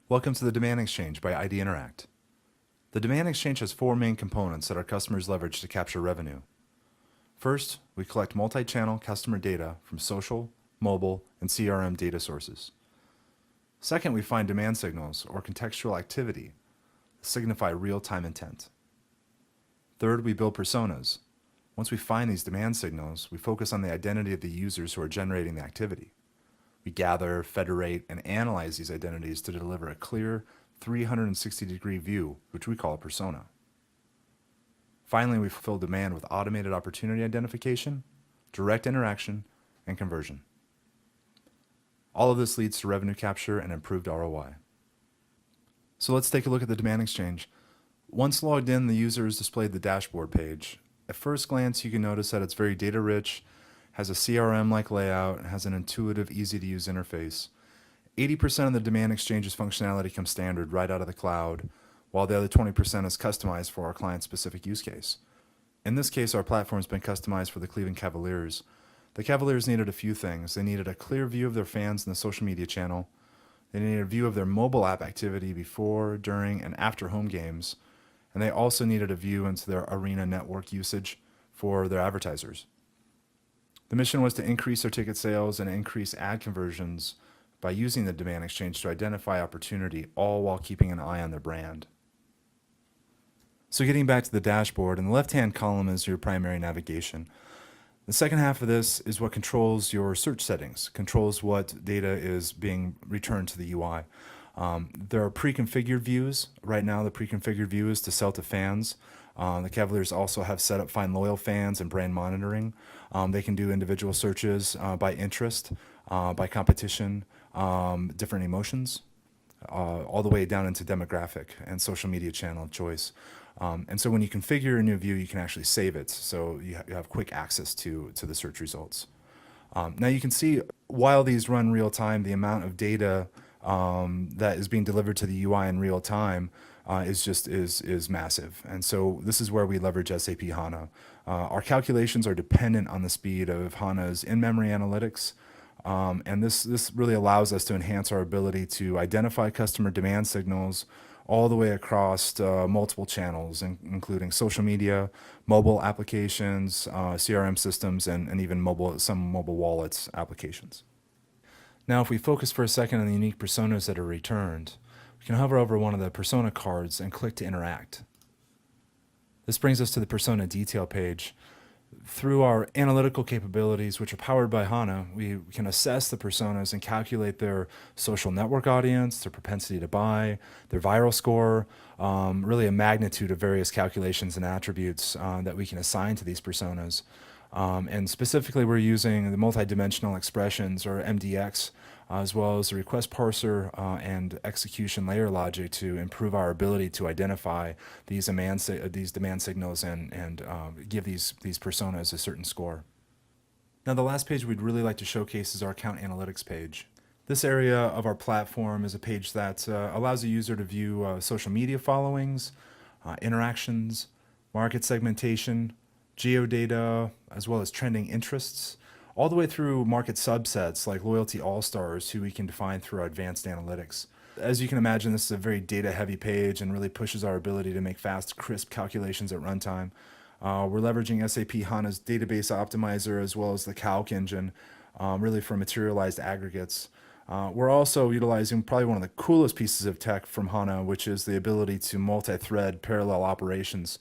Welcome to the Demand Exchange by idinteract. The Demand Exchange has four main components that our customers leverage to capture revenue. First, we collect multi-channel customer data from social, mobile, and CRM data sources. Second, we find demand signals or contextual activity that signify real-time intent. Third, we build personas. Once we find these demand signals, we focus on the identity of the users who are generating the activity. We gather, federate, and analyze these identities to deliver a clear 360-degree view, which we call a persona. Finally, we fulfill demand with automated opportunity identification, direct interaction, and conversion. All of this leads to revenue capture and improved ROI. So let's take a look at the Demand Exchange. Once logged in, the user is displayed the dashboard page. At first glance, you can notice that it's very data-rich, has a CRM-like layout, and has an intuitive, easy-to-use interface. 80% of the Demand Exchange's functionality comes standard right out of the cloud, while the other 20% is customized for our client's specific use case. In this case, our platform has been customized for the Cleveland Cavaliers. The Cavaliers needed a few things. They needed a clear view of their fans in the social media channel. They needed a view of their mobile app activity before, during, and after home games. And they also needed a view into their arena network usage for their advertisers. The mission was to increase their ticket sales and increase ad conversions by using the Demand Exchange to identify opportunity, all while keeping an eye on their brand. So getting back to the dashboard, in the left-hand column is your primary navigation. The second half of this is what controls your search settings, controls what data is being returned to the UI. There are pre-configured views. Right now, the pre-configured view is to sell to fans. The Cavaliers also have set up Find Loyal Fans and brand monitoring. They can do individual searches by interest, by competition, different emotions, all the way down into demographic and social media channel of choice. And so when you configure a new view, you can actually save it, so you have quick access to the search results. Now you can see while these run real time, the amount of data that is being delivered to the UI in real time is massive. And so this is where we leverage SAP HANA. Our calculations are dependent on the speed of HANA's in-memory analytics. And this really allows us to enhance our ability to identify customer demand signals all the way across multiple channels, including social media, mobile applications, CRM systems, and even some mobile wallets applications. Now, if we focus for a second on the unique personas that are returned, we can hover over one of the persona cards and click to interact. This brings us to the persona detail page. Through our analytical capabilities, which are powered by HANA, we can assess the personas and calculate their social network audience, their propensity to buy, their viral score, really a magnitude of various calculations and attributes that we can assign to these personas. And specifically, we're using the multidimensional expressions, or MDX, as well as the request parser and execution layer logic to improve our ability to identify these demand signals and give these personas a certain score. Now, the last page we'd really like to showcase is our account analytics page. This area of our platform is a page that allows the user to view social media followings, interactions, market segmentation, geodata, as well as trending interests, all the way through market subsets like loyalty all-stars, who we can define through our advanced analytics. As you can imagine, this is a very data-heavy page and really pushes our ability to make fast, crisp calculations at runtime. We're leveraging SAP HANA's database optimizer as well as the calc engine, really for materialized aggregates. We're also utilizing probably one of the coolest pieces of tech from HANA, which is the ability to multi-thread parallel operations.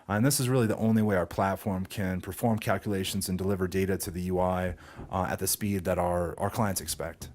And this is really the only way our platform can perform calculations and deliver data to the UI at the speed that our clients expect.